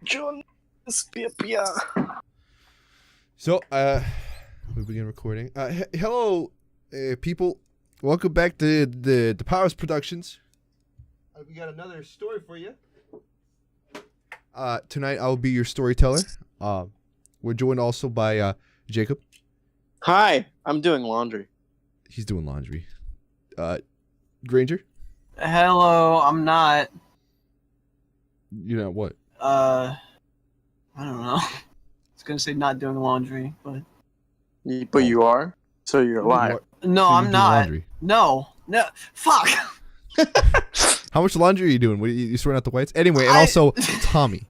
John, So, we begin recording. Hello, people. Welcome back to the Powers Productions. We got another story for you. Tonight I'll be your storyteller. We're joined also by Jacob. Hi, I'm doing laundry. He's doing laundry. Granger. Hello, I'm not. You know what? I don't know. I was gonna say not doing laundry, but But you are? So you're alive. no, So you I'm do not. laundry. No, fuck. How much laundry are you doing? What, you sorting out the whites? Anyway, and also Tommy.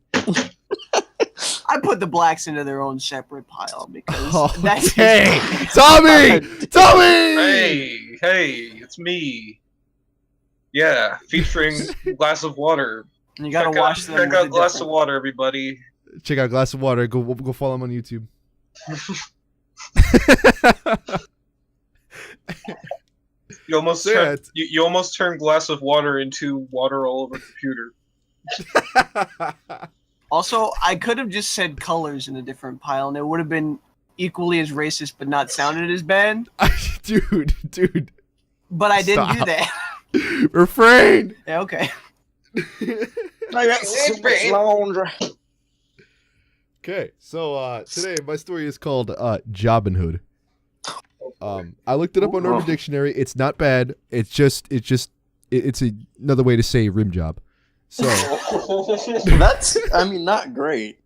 I put the blacks into their own separate pile because Okay, Tommy. Hey, it's me. Yeah, featuring glass of water. You gotta wash them. Check out glass of water, everybody. Check out Glass of Water. Go follow him on YouTube. You almost turned glass of water into water all over the computer. Also, I could have just said colors in a different pile, and it would have been equally as racist, but not sounded as bad. dude. But I didn't Stop. do that. Refrain. Yeah, okay. I got so much laundry. Okay, so today my story is called Jobin Hood. I looked it up on Urban Dictionary. It's not bad. It's another way to say rim job. So That's, not great.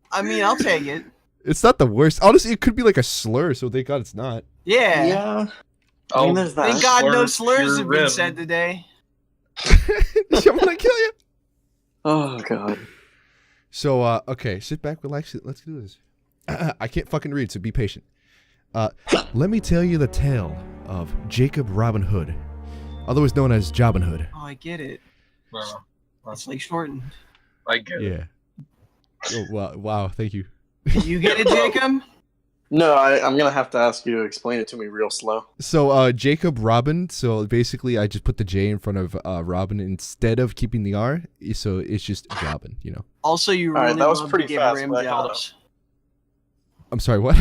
I mean, I'll take it. it's not the worst. Honestly, it could be like a slur. So thank God it's not. Yeah. Yeah. Oh, there's that. Thank God no Slur slurs your have been rim. said today. I'm gonna kill you. Oh, God. So okay, sit back, relax. Let's do this. I can't fucking read, so be patient. Let me tell you the tale of Jacob Robin Hood, otherwise known as Jobin Hood. Oh, I get it. Well, It's like shortened. I get it. Yeah. Oh, wow, thank you. You get it, Jacob? No, I'm going to have to ask you to explain it to me real slow. So Jacob Robin. So basically, I just put the J in front of Robin instead of keeping the R. So it's just Jobin. You know. Also, you All right, really that was love pretty to give fast, rim but I caught jobs. I'm sorry. What?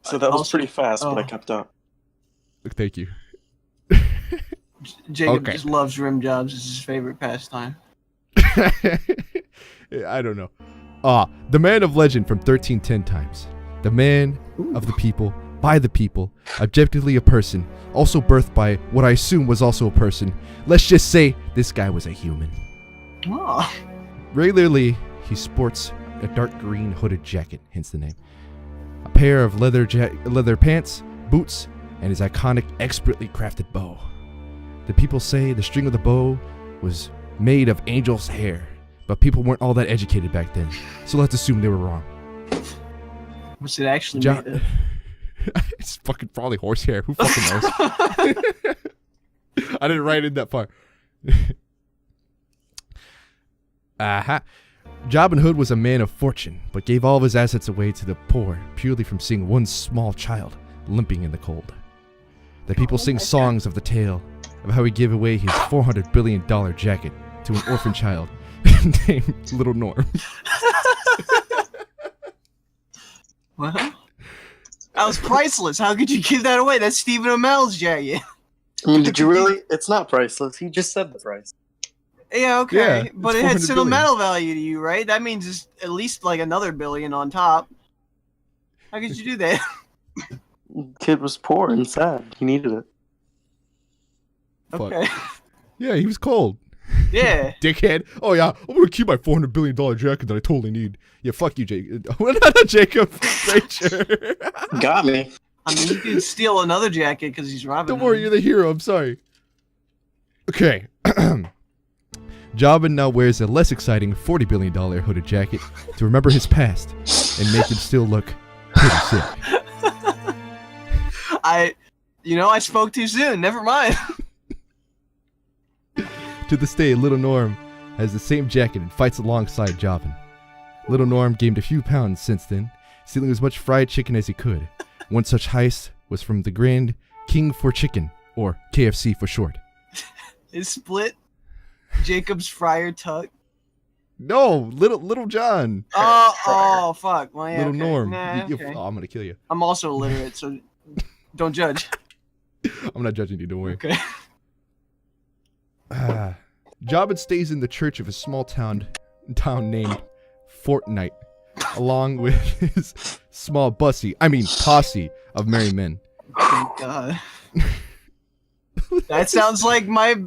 So that was Also- pretty fast, but I kept up. Thank you. Jacob Okay. just loves rim jobs. It's his favorite pastime. I don't know. The man of legend from 1310 times. The man of the people, by the people, objectively a person, also birthed by what I assume was also a person. Let's just say this guy was a human. Oh. Regularly, he sports a dark green hooded jacket, hence the name. A pair of leather pants, boots, and his iconic, expertly crafted bow. The people say the string of the bow was made of angel's hair, but people weren't all that educated back then, so let's assume they were wrong. What's it actually made of? It's fucking probably horsehair. Who fucking knows? I didn't write it that far. Jobin Hood was a man of fortune, but gave all of his assets away to the poor purely from seeing one small child limping in the cold. The people sing songs of the tale of how he gave away his $400 billion jacket to an orphan child named Little Norm. Well, that was priceless. How could you give that away? That's Stephen Amell's jacket. Did you really? It's not priceless. He just said the price. Yeah, okay. Yeah, but it's it had 400 billion. sentimental value to you, right? That means it's at least like another billion on top. How could you do that? Kid was poor and sad. He needed it. Fuck. Okay. Yeah, he was cold. Yeah. Dickhead. Oh yeah, I'm gonna keep my $400 billion jacket that I totally need. Yeah, fuck you, Jake. Not Jacob. Rachel. Got me. I mean, you can steal another jacket because he's robbing. Don't worry, you're the hero. I'm sorry. Okay. Jobin now wears a less exciting $40 billion hooded jacket to remember his past and make him still look pretty sick. I spoke too soon. Never mind. To this day, Little Norm has the same jacket and fights alongside Jobin. Little Norm gained a few pounds since then, stealing as much fried chicken as he could. One such heist was from the Grand King for Chicken, or KFC for short. Is split Jacob's Friar Tuck No, little John. Oh, fuck. Well, yeah, Little okay. Norm. Nah, You- okay. oh, I'm gonna kill you. I'm also illiterate, so don't judge. I'm not judging you. Don't worry. Okay. Jobin stays in the church of a small town named Fortnite, along with his small posse of merry men. Thank God. That sounds like my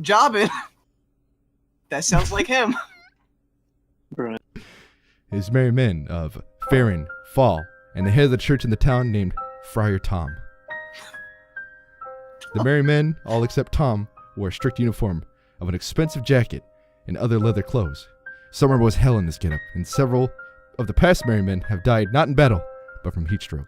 Jobin. That sounds like him. Right. His merry men of Farron, Fall, and the head of the church in the town named Friar Tom. The merry men, all except Tom, wore a strict uniform of an expensive jacket and other leather clothes. Summer was hell in this getup, and several of the past merry men have died not in battle, but from heat stroke.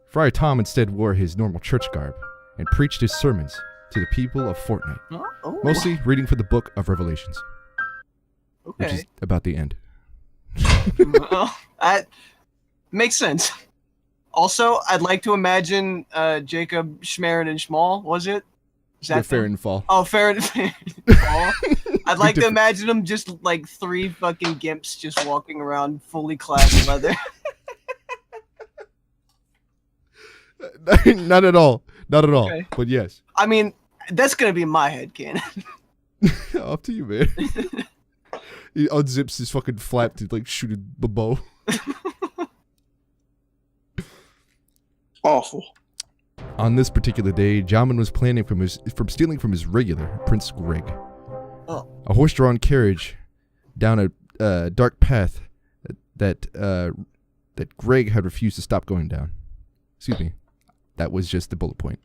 Friar Tom instead wore his normal church garb and preached his sermons to the people of Fortnite, Oh, mostly reading from the book of Revelations, which okay. is about the end. Well, that makes sense. Also, I'd like to imagine Jacob Schmerin and Schmall, was it? Is Yeah, that Farron them? and Fall. Oh, Farron and Schmall. I'd like to different. imagine them just like 3 fucking gimps just walking around fully clad in leather. Not at all. Not at all. Okay. But yes. I mean, that's gonna be my headcanon. Up to you, man. He unzips his fucking flap to like shoot a bow. Awful. On this particular day, Jobin was planning from stealing from his regular Prince Greg. Oh. A horse-drawn carriage down a dark path that Greg had refused to stop going down. Excuse me. That was just the bullet point.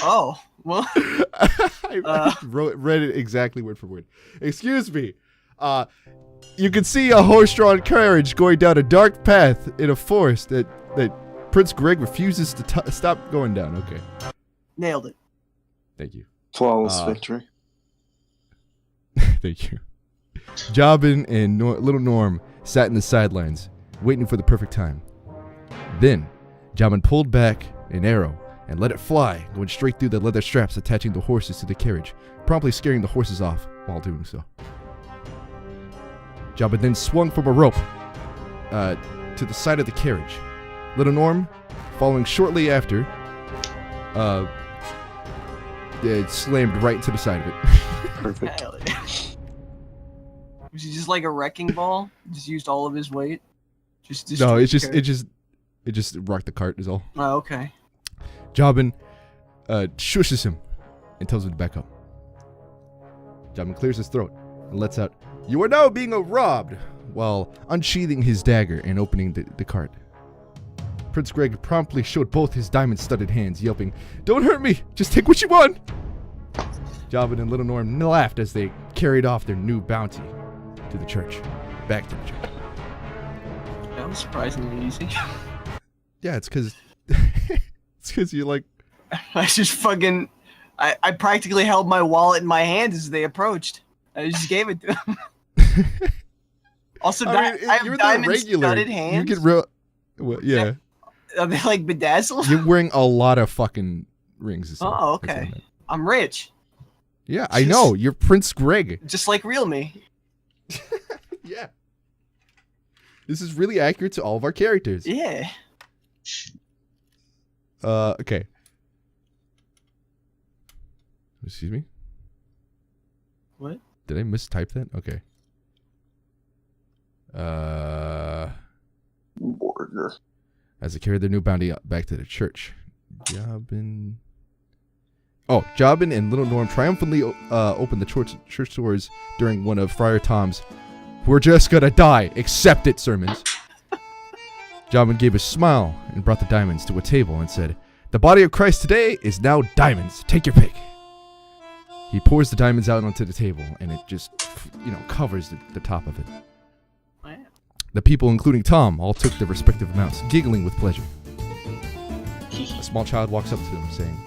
Oh, well. I read it exactly word for word. Excuse me. You can see a horse-drawn carriage going down a dark path in a forest that Prince Greg refuses to stop going down. Okay. Nailed it. Thank you. Flawless victory. Thank you. Jobin and little Norm sat in the sidelines, waiting for the perfect time. Then, Jobin pulled back an arrow and let it fly, going straight through the leather straps attaching the horses to the carriage, promptly scaring the horses off while doing so. Jobin then swung from a rope to the side of the carriage. Little Norm, following shortly after, it slammed right into the side of it. Perfect. Hell yeah. Was he just like a wrecking ball? Just used all of his weight? No, it destroyed just rocked the cart is all. Oh, okay. Jobin shushes him and tells him to back up. Jobin clears his throat and lets out, "You are now being robbed," while unsheathing his dagger and opening the cart. Prince Greg promptly showed both his diamond-studded hands, yelping, "Don't hurt me! Just take what you want!" Jobin and little Norm laughed as they carried off their new bounty to the church. Back to the church. That was surprisingly easy. Yeah, it's because you're like, I just fucking... I practically held my wallet in my hands as they approached. I just gave it to them. Also, I have you're the diamond-studded hands. You get real. Well, yeah. Are they like bedazzled? You're wearing a lot of fucking rings. Oh, That's what I okay. meant. I'm rich. Yeah, I know. You're Prince Greg. Just like real me. Yeah. This is really accurate to all of our characters. Yeah. Okay. Excuse me? What? Did I mistype that? Okay. Borger. As they carried their new bounty back to the church. Jobin and little Norm triumphantly opened the church doors during one of Friar Tom's "We're just gonna die, accept it" sermons. Jobin gave a smile and brought the diamonds to a table and said, "The body of Christ today is now diamonds. Take your pick." He pours the diamonds out onto the table and it just, covers the top of it. The people, including Tom, all took their respective amounts, giggling with pleasure. A small child walks up to them, saying,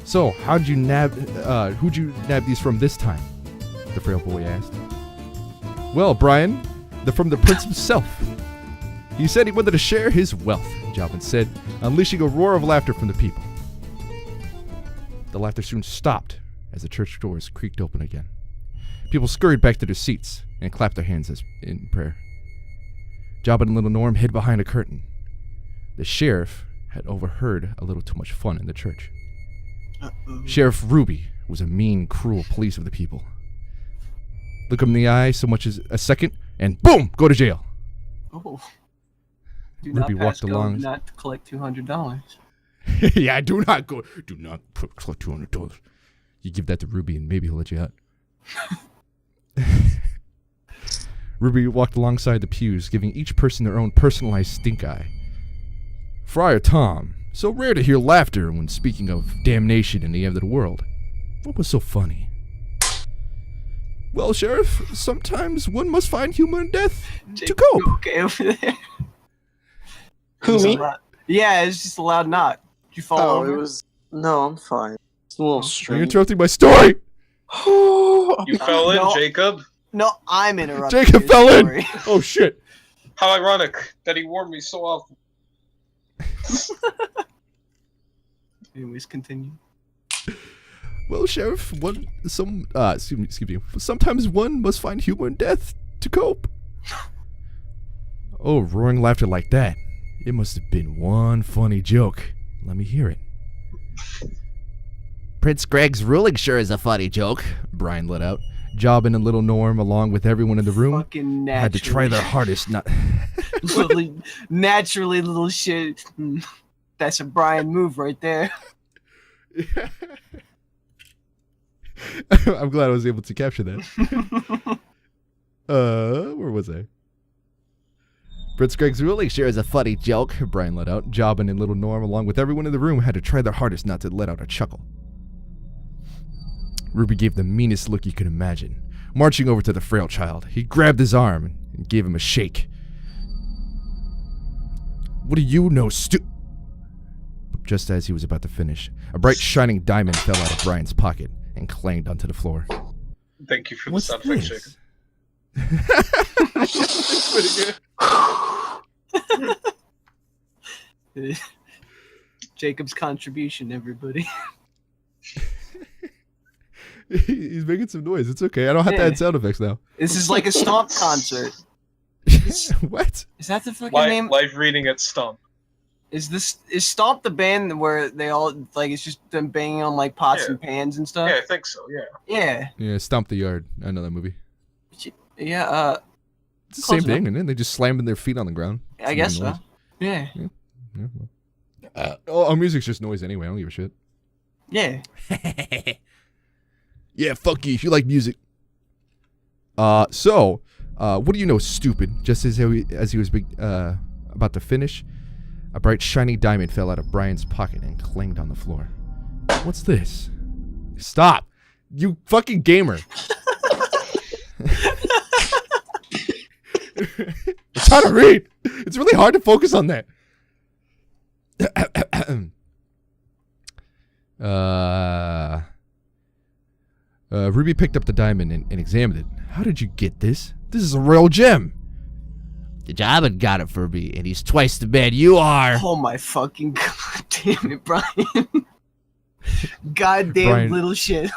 "So, who'd you nab these from this time?" the frail boy asked. "Well, Brian, they're from the prince himself. He said he wanted to share his wealth," Jobin said, unleashing a roar of laughter from the people. The laughter soon stopped as the church doors creaked open again. People scurried back to their seats and clapped their hands in prayer. Jobin and little Norm hid behind a curtain. The sheriff had overheard a little too much fun in the church. Sheriff Ruby was a mean, cruel police of the people. Look him in the eye so much as a second, and boom, go to jail. Oh. Do Ruby not walked along. Not to collect $200. Yeah, do not collect $200. You give that to Ruby and maybe he'll let you out. Ruby walked alongside the pews, giving each person their own personalized stink eye. Friar Tom, so rare to hear laughter when speaking of damnation and the end of the world. What was so funny? Well, Sheriff, sometimes one must find humor in death to cope. Okay, over there. Who, me? Yeah, it's just a loud knock. Did you fall over? It was... No, I'm fine. It's a little You're strange. interrupting my story! You fell in, No. Jacob? No, I'm interrupting. Jacob your fell story. in! Oh, shit. How ironic that he warned me so often. Anyways, continue. Well, Sheriff, excuse me. Sometimes one must find humor in death to cope. Oh, roaring laughter like that. It must have been one funny joke. Let me hear it. Prince Greg's ruling sure is a funny joke, Brian let out. Jobin and little Norm, along with everyone in the room, Fucking had to try their hardest not... naturally, little shit. That's a Brian move right there. I'm glad I was able to capture that. Where was I? Prince Greg's ruling sure is a funny joke, Brian let out. Jobin and little Norm, along with everyone in the room, had to try their hardest not to let out a chuckle. Ruby gave the meanest look you could imagine. Marching over to the frail child, he grabbed his arm and gave him a shake. What do you know, Just as he was about to finish, a bright shining diamond fell out of Brian's pocket and clanged onto the floor. Thank you for What's the sound effect, this? Jacob. Pretty good. Jacob's contribution, everybody. He's making some noise. It's okay. I don't have to add sound effects now. This is like a Stomp concert. What? Is that the fucking name? Live reading at Stomp. Is Stomp the band where they all like it's just them banging on like pots and pans and stuff? Yeah, I think so. Yeah. Yeah. Yeah, Stomp the Yard. I know that movie. Yeah. It's the same thing, isn't it? They just slamming their feet on the ground. I guess so. Yeah. Our music's just noise anyway. I don't give a shit. Yeah. Yeah, fuck you if you like music. What do you know, stupid? Just as he was about to finish, a bright shiny diamond fell out of Brian's pocket and clanged on the floor. What's this? Stop! You fucking gamer! I'm trying to read! It's really hard to focus on that. Ruby picked up the diamond and examined it. How did you get this? This is a royal gem. The Jobin got it for me, and he's twice the man you are. Oh my fucking god damn it, Brian. Goddamn Brian, little shit.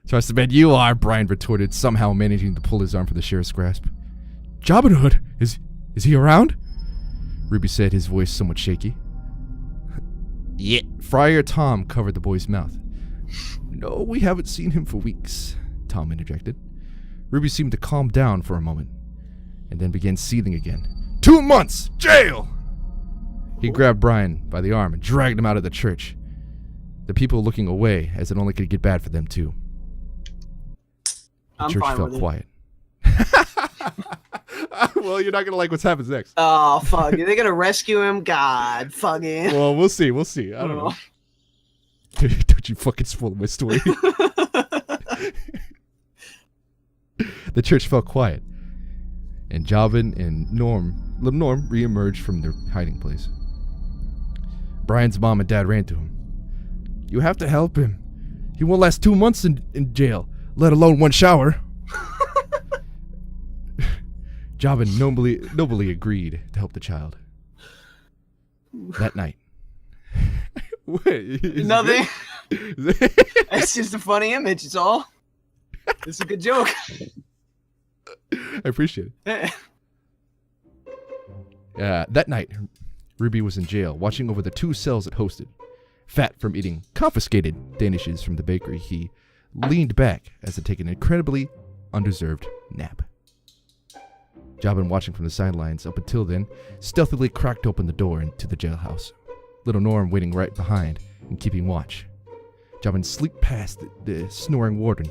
Twice the man you are, Brian retorted, somehow managing to pull his arm from the sheriff's grasp. Jobin Hood, is he around? Ruby said, his voice somewhat shaky. Yeah. Friar Tom covered the boy's mouth. No, we haven't seen him for weeks, Tom interjected. Ruby seemed to calm down for a moment, and then began seething again. 2 months! Jail! He grabbed Brian by the arm and dragged him out of the church. The people looking away, as it only could get bad for them too. The church fell quiet. Well, you're not gonna like what happens next. Oh fuck! Are they gonna rescue him? God, fucking. Well, we'll see. I don't know. Don't you fucking spoil my story. The church fell quiet, and Jobin and little Norm re-emerged from their hiding place. Brian's mom and dad ran to him. You have to help him. He won't last 2 months in jail, let alone 1 shower. Jobin nobly agreed to help the child. That night. Wait, nothing. It's just a funny image, it's all. This is a good joke. I appreciate it. That night, Ruby was in jail, watching over the 2 cells it hosted. Fat from eating confiscated danishes from the bakery, he leaned back as it took an incredibly undeserved nap. Jobin, watching from the sidelines up until then, stealthily cracked open the door into the jailhouse. Little Norm waiting right behind and keeping watch. Jobin slipped past the snoring warden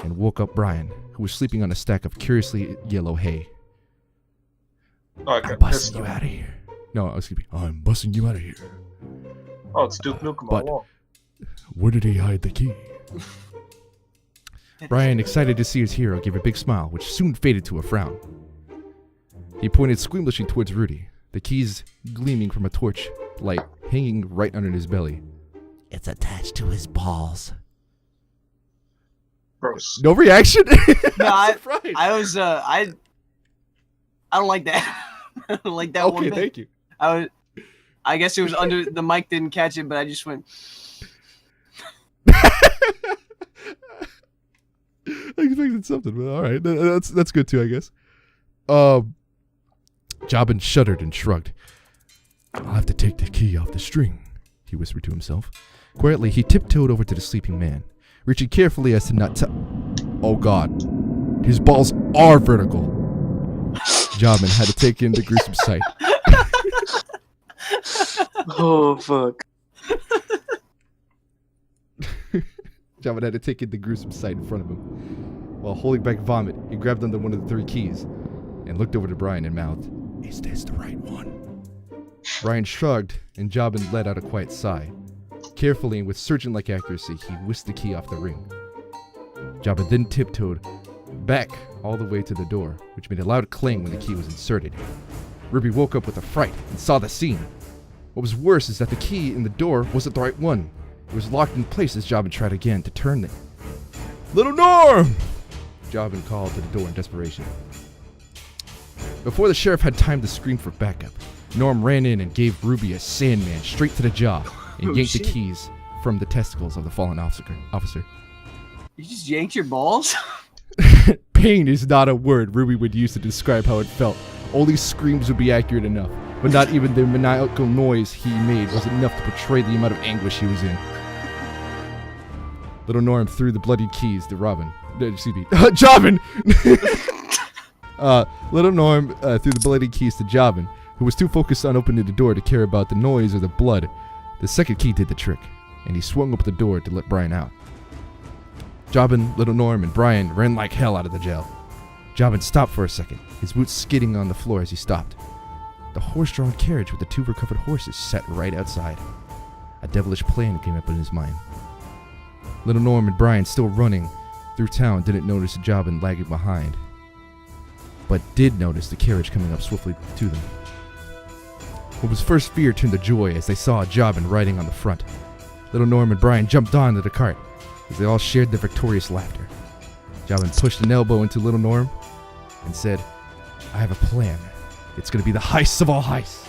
and woke up Brian, who was sleeping on a stack of curiously yellow hay. I'm busting you out of here. No, I was sleeping. I'm busting you out of here. Oh, it's Duke Nukem all along. Where did he hide the key? Brian, excited to see his hero, gave a big smile, which soon faded to a frown. He pointed squeamishly towards Rudy, the keys gleaming from a torch light hanging right under his belly. It's attached to his balls. Gross. No reaction? No, I don't like that. I don't like that one bit. Okay, thank you. I guess it was under the mic didn't catch it, but I just went. I expected something, but all right, that's good too, I guess. Jobin shuddered and shrugged. I'll have to take the key off the string, he whispered to himself. Quietly, he tiptoed over to the sleeping man, reaching carefully as to not to. Oh God, his balls are vertical. Jobin had to take in the gruesome sight. Oh fuck. Jobin had to take in the gruesome sight in front of him. While holding back vomit, he grabbed onto one of the 3 keys and looked over to Brian and mouthed, "Is this the right one?" Brian shrugged, and Jobin let out a quiet sigh. Carefully and with surgeon-like accuracy, he whisked the key off the ring. Jobin then tiptoed back all the way to the door, which made a loud clang when the key was inserted. Ruby woke up with a fright and saw the scene. What was worse is that the key in the door wasn't the right one. It was locked in place as Jobin tried again to turn it. Little Norm! Jobin called to the door in desperation. Before the sheriff had time to scream for backup, Norm ran in and gave Ruby a Sandman straight to the jaw and yanked the keys from the testicles of the fallen officer. You just yanked your balls? Pain is not a word Ruby would use to describe how it felt. Only screams would be accurate enough, but not even the maniacal noise he made was enough to portray the amount of anguish he was in. Little Norm threw the bloodied keys to Jobin. Little Norm threw the bloodied keys to Jobin, who was too focused on opening the door to care about the noise or the blood. The second key did the trick, and he swung open the door to let Brian out. Jobin, Little Norm, and Brian ran like hell out of the jail. Jobin stopped for a second, his boots skidding on the floor as he stopped. The horse-drawn carriage with the 2 recovered horses sat right outside. A devilish plan came up in his mind. Little Norm and Brian, still running through town, didn't notice Jobin lagging behind, but did notice the carriage coming up swiftly to them. What was first fear turned to joy as they saw Jobin riding on the front. Little Norm and Brian jumped onto the cart as they all shared their victorious laughter. Jobin pushed an elbow into Little Norm and said, I have a plan. It's going to be the heist of all heists.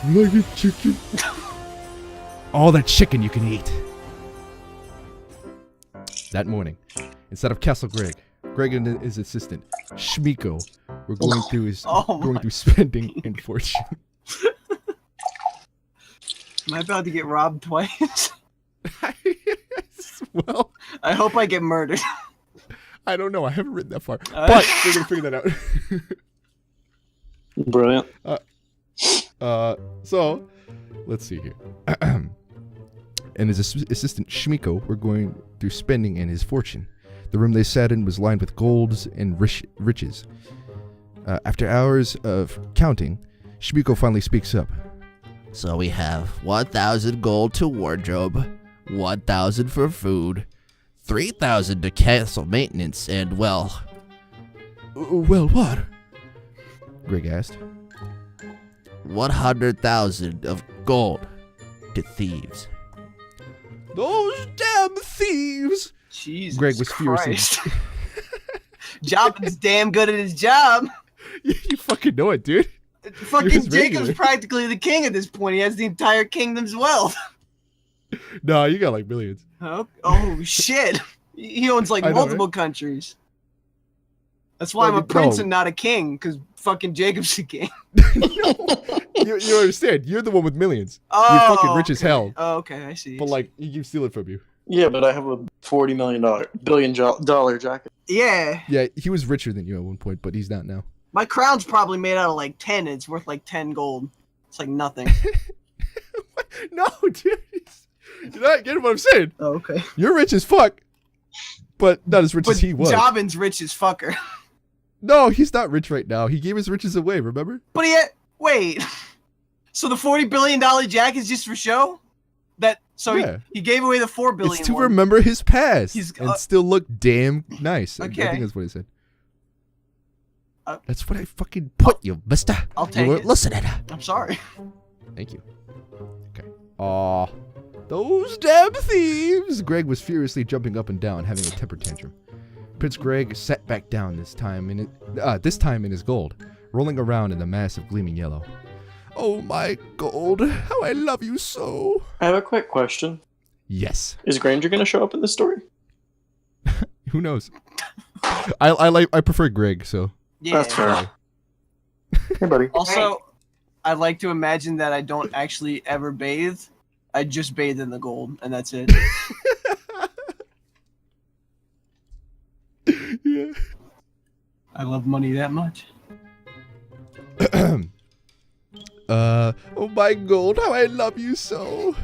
Like a chicken. All that chicken you can eat. That morning, instead of Castle Greg and his assistant, Shmiko, were going through spending and fortune. Am I about to get robbed twice? Well, I hope I get murdered. I don't know. I haven't written that far, but we're gonna figure that out. Brilliant. So let's see here. And his assistant Shmiko were going through spending and his fortune. The room they sat in was lined with golds and riches. After hours of counting, Shmiko finally speaks up. So we have 1,000 gold to wardrobe, 1,000 for food, 3,000 to castle maintenance, and well, what? Greg asked. 100,000 of gold to thieves. Those damn thieves! Jesus Greg was Christ. Jobin's damn good at his job. You fucking know it, dude. Fucking Jacob's practically the king at this point. He has the entire kingdom's wealth. No, you got like millions. Oh shit. He owns like I know, multiple right? countries. That's why I'm a prince and not a king, because fucking Jacob's a king. You understand? You're the one with millions. Oh, You're fucking rich as hell. Oh, okay, I see. But like, you steal it from you. Yeah, but I have a $40 billion jacket. Yeah. Yeah, he was richer than you at one point, but he's not now. My crown's probably made out of like 10. It's worth like 10 gold. It's like nothing. No, dude. You're not getting what I'm saying. Oh, okay. You're rich as fuck, but not as rich as he was. Jobin's rich as fucker. No, he's not rich right now. He gave his riches away, remember? But wait. So the $40 billion jack is just for show? Yeah. He gave away the $4 billion. It's to remember his past He's, and still look damn nice. Okay. I think that's what he said. That's what I fucking put you, mister. I'll take You weren't it. listening. I'm sorry. Thank you. Okay. Aw. Those damn thieves! Greg was furiously jumping up and down, having a temper tantrum. Prince Greg sat back down this time in his gold, rolling around in the mass of gleaming yellow. Oh my gold, how I love you so. I have a quick question. Yes. Is Granger going to show up in this story? Who knows? I prefer Greg, so. Yeah. That's fair. Hey, buddy. Also, I like to imagine that I don't actually ever bathe. I just bathe in the gold, and that's it. Yeah. I love money that much. Oh my gold, how I love you so.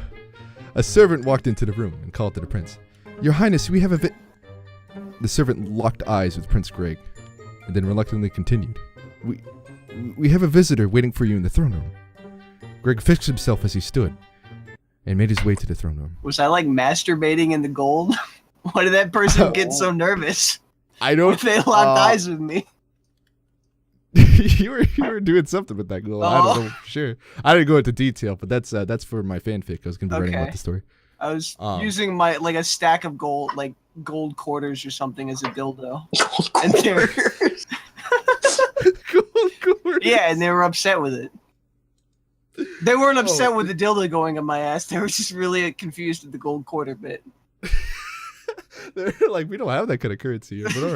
A servant walked into the room and called to the prince. Your Highness, we have a The servant locked eyes with Prince Greg, and then reluctantly continued. We have a visitor waiting for you in the throne room. Greg fixed himself as he stood, and made his way to the throne room. Was I like masturbating in the gold? Why did that person get so nervous? I don't. If they locked eyes with me. you were doing something with that gold. I don't know for sure. I didn't go into detail, but that's for my fanfic. I was gonna be writing about the story. I was using my a stack of gold, like gold quarters or something, as a dildo. And Gold quarters. Yeah, and they were upset with it. They weren't upset with the dildo going in my ass. They were just really confused with the gold quarter bit. They're like, we don't have that kind of currency here, but all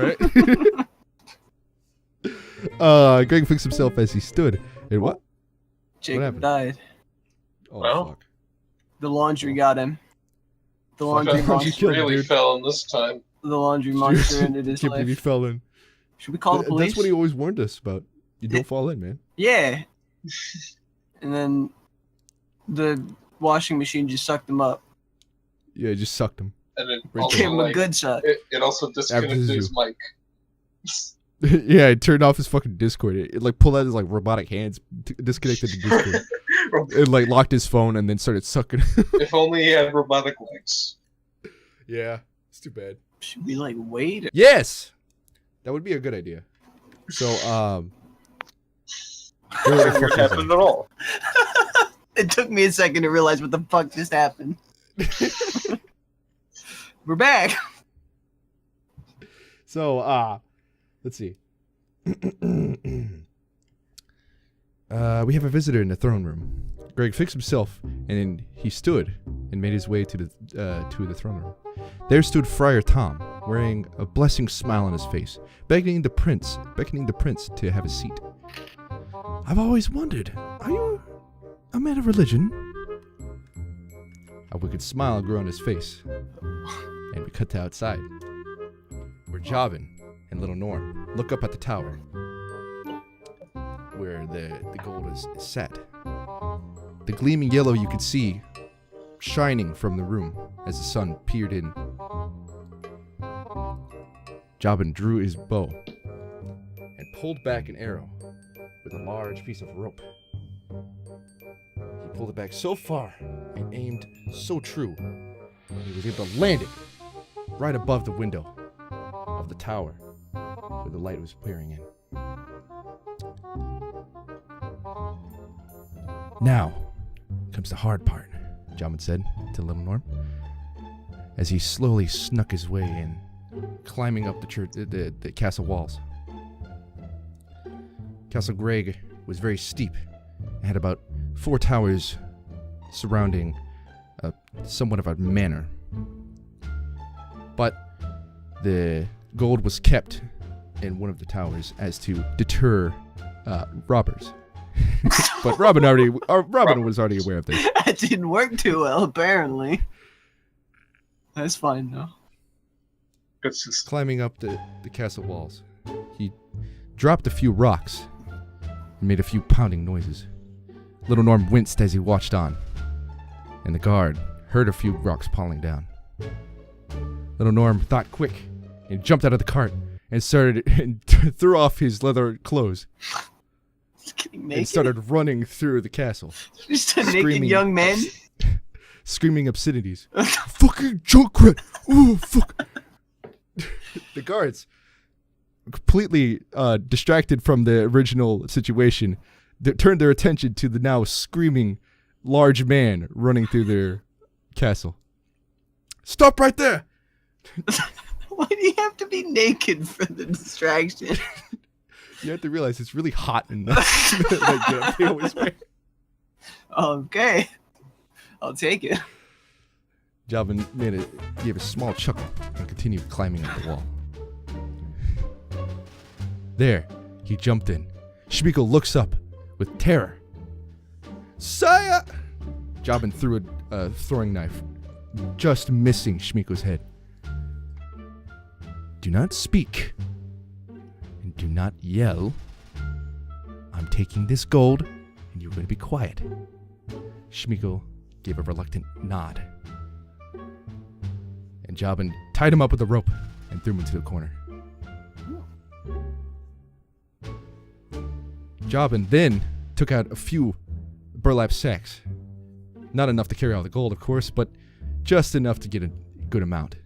right. Greg fixed himself as he stood. And what? Jacob died. Oh, Well. fuck. The laundry got him. The laundry Fuck. monster. killed him, really dude. fell in this time. The laundry monster ended his Can't believe he life. fell in. Should we call the police? That's what he always warned us about. You don't fall in, man. Yeah. And then the washing machine just sucked him up. Yeah, it just sucked him. And it Right also, Gave him a like, good suck. it also disconnected his mic. Yeah, it turned off his fucking Discord. It like pulled out his like robotic hands, disconnected the Discord. It like locked his phone and then started sucking. If only he had robotic legs. Yeah, it's too bad. Should we like wait? Yes, that would be a good idea. So where the fuck What was happened at all? It took me a second to realize what the fuck just happened. We're back. So let's see. We have a visitor in the throne room. Greg fixed himself, and then he stood and made his way to the throne room. There stood Friar Tom, wearing a blessing smile on his face, beckoning the prince to have a seat. I've always wondered, are you a man of religion? A wicked smile grew on his face, and we cut to outside, where Jobin and little Norm look up at the tower, where the gold is set. The gleaming yellow you could see shining from the room as the sun peered in. Jobin drew his bow and pulled back an arrow with a large piece of rope. He pulled it back so far and aimed so true, he was able to land it right above the window of the tower where the light was peering in. Now comes the hard part, Jobin said to little Norm, as he slowly snuck his way in, climbing up the castle walls. Castle Greg was very steep and had about 4 towers surrounding somewhat of a manor. But The gold was kept in one of the towers as to deter robbers. But Robin was already aware of this. That didn't work too well, apparently. That's fine, though. Climbing up the castle walls, he dropped a few rocks and made a few pounding noises. Little Norm winced as he watched on, and the guard heard a few rocks falling down. Little Norm thought quick and jumped out of the cart and threw off his leather clothes and started running through the castle. Just a naked young man? Screaming obscenities. Fucking Junkrat! Ooh, fuck! The guards, completely distracted from the original situation, turned their attention to the now screaming large man running through their castle. Stop right there! Why do you have to be naked for the distraction? You have to realize it's really hot in that they always wear. Okay. I'll take it. Jobin gave a small chuckle and continued climbing up the wall. There, he jumped in. Schmeagol looks up with terror. Sire! Jobin threw a throwing knife, just missing Schmeagol's head. Do not speak, and do not yell. I'm taking this gold, and you're going to be quiet. Schmeagol gave a reluctant nod. And Jobin tied him up with a rope and threw him into the corner. Jobin then took out a few burlap sacks. Not enough to carry all the gold, of course, but just enough to get a good amount.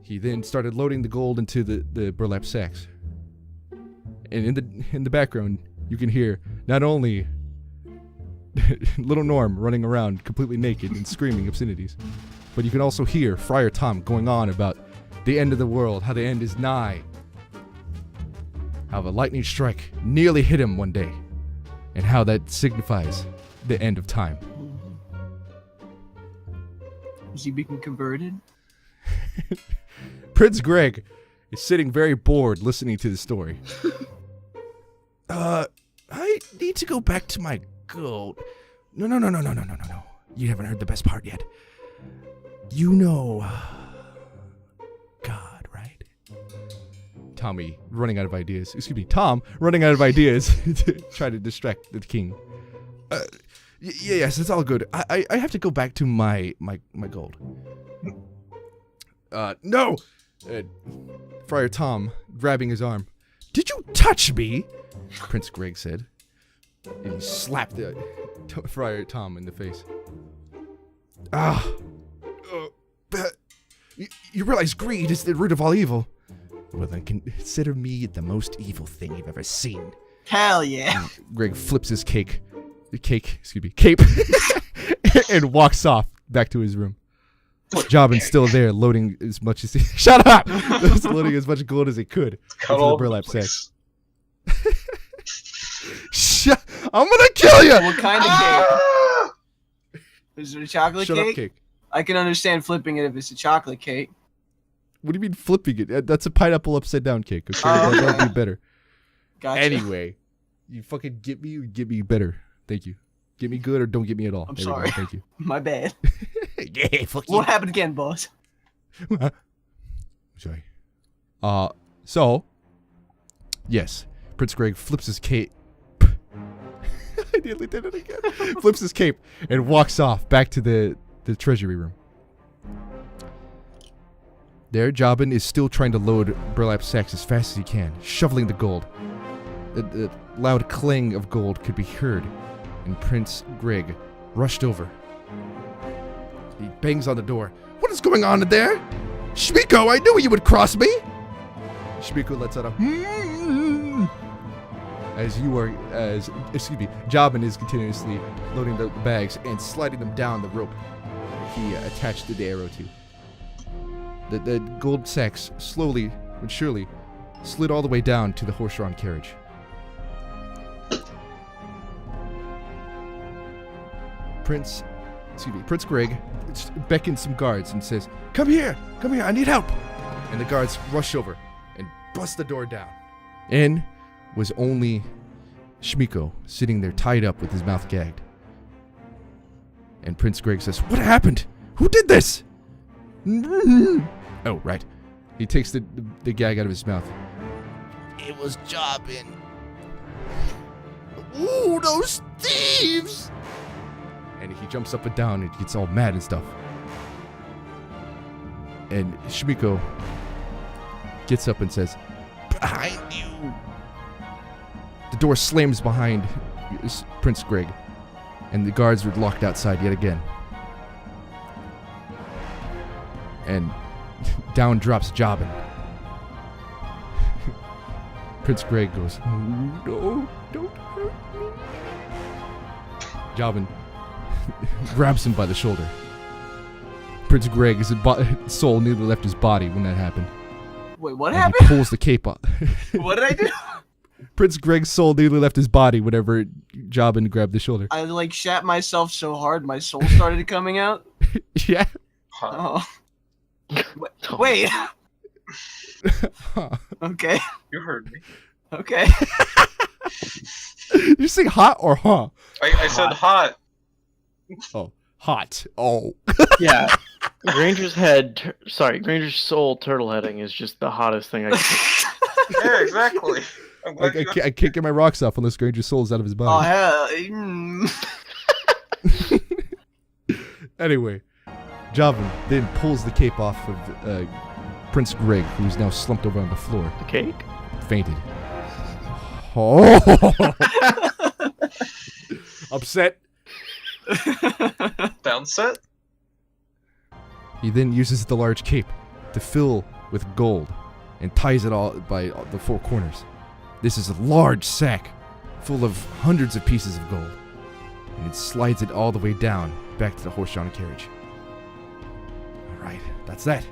He then started loading the gold into the burlap sacks. And in the background, you can hear not only Little Norm running around completely naked and screaming obscenities, but you can also hear Friar Tom going on about the end of the world, how the end is nigh, how the lightning strike nearly hit him one day, and how that signifies the end of time. Is he being converted? Prince Greg is sitting very bored listening to the story. I need to go back to my gold. No. You haven't heard the best part yet. You know God, right? Tom running out of ideas to try to distract the king. Yes, it's all good. I have to go back to my gold. No! Friar Tom, grabbing his arm. Did you touch me? Prince Greg said. And he slapped Friar Tom in the face. You realize greed is the root of all evil. Well, then consider me the most evil thing you've ever seen. Hell yeah. And Greg flips his cape, and walks off back to his room. Jobin's still there, loading as much as he... Shut up! Loading as much gold as he could into the burlap sack. I'm gonna kill you! What kind of cake? Is it a chocolate Shut cake? Up, cake. I can understand flipping it if it's a chocolate cake. What do you mean flipping it? That's a pineapple upside down cake. Okay, that would be better. Gotcha. Anyway, you fucking get me. You get me better. Thank you. Get me good or don't get me at all. I'm there sorry. Thank you. My bad. Yeah, fuck you. What happened again, boss? Sorry. So, yes, Prince Greg flips his cape. I nearly did it again. Flips his cape and walks off back to the treasury room. There, Jobin is still trying to load burlap sacks as fast as he can, shoveling the gold. The loud clang of gold could be heard, and Prince Greg rushed over. He bangs on the door. What is going on in there? Schmeeko, I knew you would cross me! Schmeeko lets out a Jobin is continuously loading the bags and sliding them down the rope he attached the arrow to. The gold sacks slowly but surely slid all the way down to the horse-drawn carriage. Prince Prince Greg beckons some guards and says, come here, I need help. And the guards rush over and bust the door down. In was only Shmiko, sitting there tied up with his mouth gagged. And Prince Greg says, what happened? Who did this? Oh, right. He takes the gag out of his mouth. It was Jobin. Ooh, those thieves! And he jumps up and down and gets all mad and stuff. And Shmiko gets up and says, Behind you. The door slams behind Prince Greg, and the guards are locked outside yet again. And down drops Jobin. Prince Greg goes, no, don't hurt me. Jobin grabs him by the shoulder. Prince Greg's soul nearly left his body when that happened. Wait, what and happened? He pulls the cape off. What did I do? Prince Greg's soul nearly left his body whenever Jobin grabbed the shoulder. I like shat myself so hard my soul started coming out. Yeah. Oh. Wait. Okay. You heard me. Okay. You say hot or huh? I said hot. Oh, hot. Oh. Yeah. Granger's soul turtle heading is just the hottest thing I can. Yeah, exactly. I'm glad I can't get my rocks off unless Granger's soul is out of his Oh body. hell. Anyway, Jobin then pulls the cape off of Prince Greg, who's now slumped over on the floor. The cake? Fainted. Oh! Upset. Downset? He then uses the large cape to fill with gold and ties it all by the four corners. This is a large sack full of hundreds of pieces of gold, and it slides it all the way down back to the horse-drawn carriage. All right, that's that.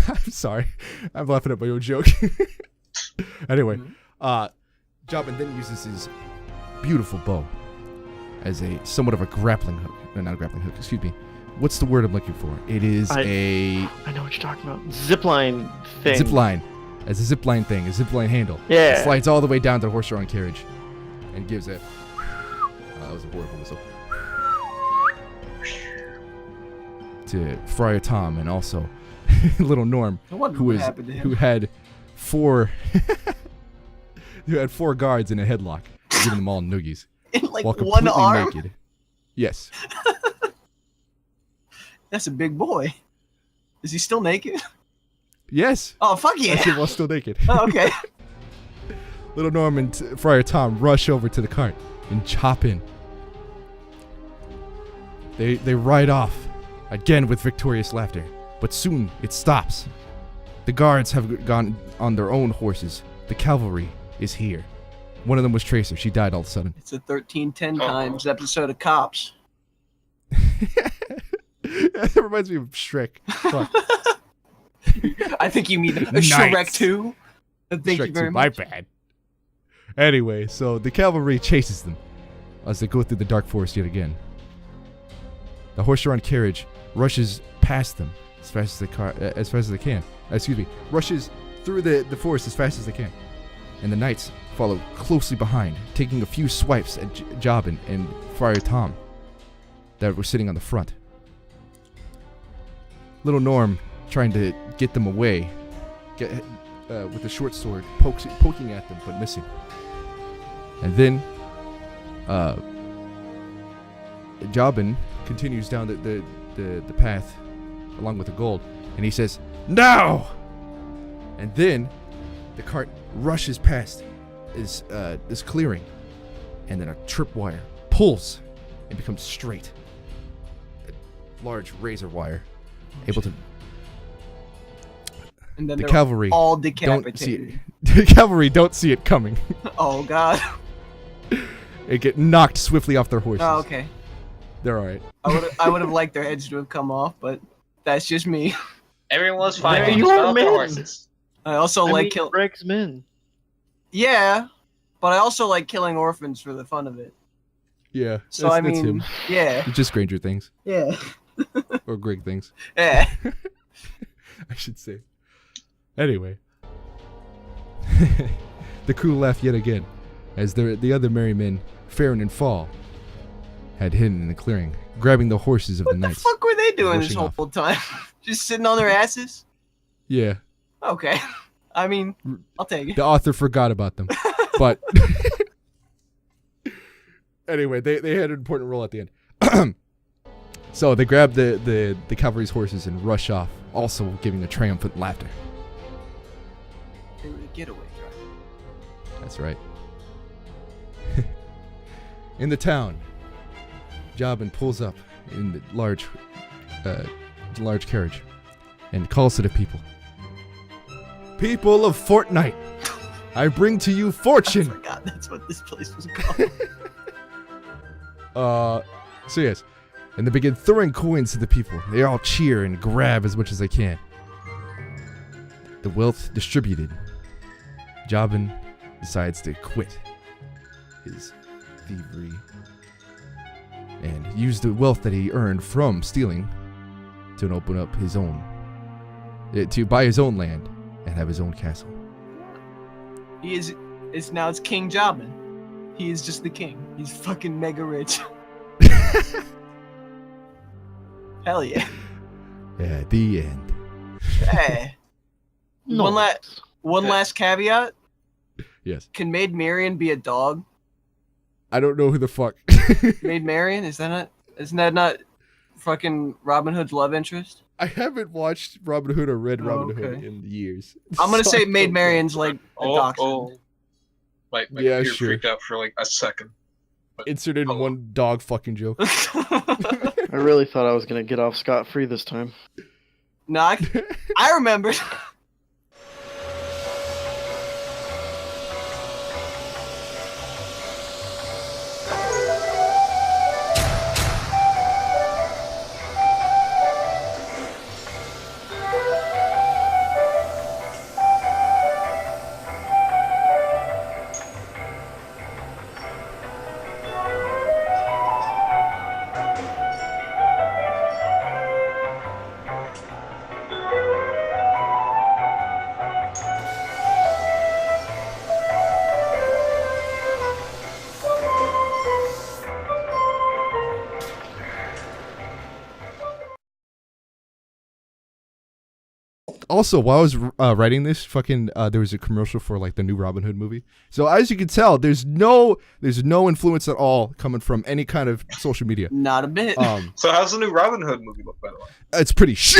I'm sorry. I'm laughing at my own joke. Anyway, Jobin then uses his beautiful bow as somewhat of a grappling hook. No, not a grappling hook, excuse me. What's the word I'm looking for? It is I know what you're talking about. Zipline thing. Zipline. As a zipline thing, a zipline handle. Yeah. It slides all the way down to the horse-drawn carriage and gives it. That was a horrible whistle. To Friar Tom and also Little Norm, who had four guards in a headlock, giving them all noogies. In like while one completely arm? naked. Yes. That's a big boy. Is he still naked? Yes. Oh, fuck yeah. Actually, while still naked. Oh, okay. Little Norm and Friar Tom rush over to the cart and chop in. They ride off, again with victorious laughter, but soon it stops. The guards have gone on their own horses. The cavalry is here. One of them was Tracer. She died all of a sudden. It's a 1310 times episode of Cops. That reminds me of Shrek. Fuck. I think you mean Nice. Shrek 2. Thank Shrek you very 2, much. My bad. Anyway, so the cavalry chases them as they go through the dark forest yet again. The horse-drawn carriage rushes past them as fast as they can. Rushes through the forest as fast as they can. And the knights follow closely behind, taking a few swipes at Jobin and Friar Tom that were sitting on the front. Little Norm, trying to get them away, with the short sword, poking at them but missing. And then Jobin continues down the path along with the gold, and he says, "No!" And then the cart rushes past this clearing, and then a tripwire pulls and becomes straight. A large razor wire, able to. And then The they're cavalry all don't see decapitated. it. The cavalry don't see it coming. Oh god. They get knocked swiftly off their horses. Oh, okay. They're all right. I would have liked their heads to have come off, but that's just me. Everyone was fine. They're Just your fell off their men. horses. I also like kill. Greg's men. Yeah, but I also like killing orphans for the fun of it. Yeah. So that's mean, him. yeah. It's just Granger things. Yeah. Or Greg things. Yeah. I should say. Anyway. The crew left yet again, as the other merry men, Farron and Fall, had hidden in the clearing, grabbing the horses of the What the knights. fuck were they doing this rushing whole off. time? Just sitting on their asses? Yeah, Okay. I mean, I'll take it. the author forgot about them. But anyway, they had an important role at the end. So they grab the cavalry's horses and rush off, also giving a triumphant laughter. They were the getaway driver. That's right. In the town, Jobin pulls up in the large carriage and calls to the people. People of Fortnite, I bring to you I fortune. forgot that's what this place was called. So yes, and they begin throwing coins to the people. They all cheer and grab as much as they can. The wealth distributed, Jobin decides to quit his thievery and use the wealth that he earned from stealing to open up his own, to buy his own land and have his own castle. It's King Jobin. He is just the king. He's fucking mega rich. Hell yeah. Yeah, the end. Hey. No. One last caveat. Yes. Can Maid Marian be a dog? I don't know who the fuck. Maid Marian? Isn't that not fucking Robin Hood's love interest? I haven't watched Robin Hood or read Robin Hood okay. in years. I'm gonna So say I Maid don't know. Marian's like a Oh, dachshund. oh. My Yeah, computer sure. freaked out for like a second. Insert in Oh. one dog fucking joke. I really thought I was gonna get off scot-free this time. No, I remember. Also, while I was writing this, there was a commercial for like the new Robin Hood movie. So as you can tell, there's no influence at all coming from any kind of social media. Not a bit. So how's the new Robin Hood movie look, by the way? It's pretty shit.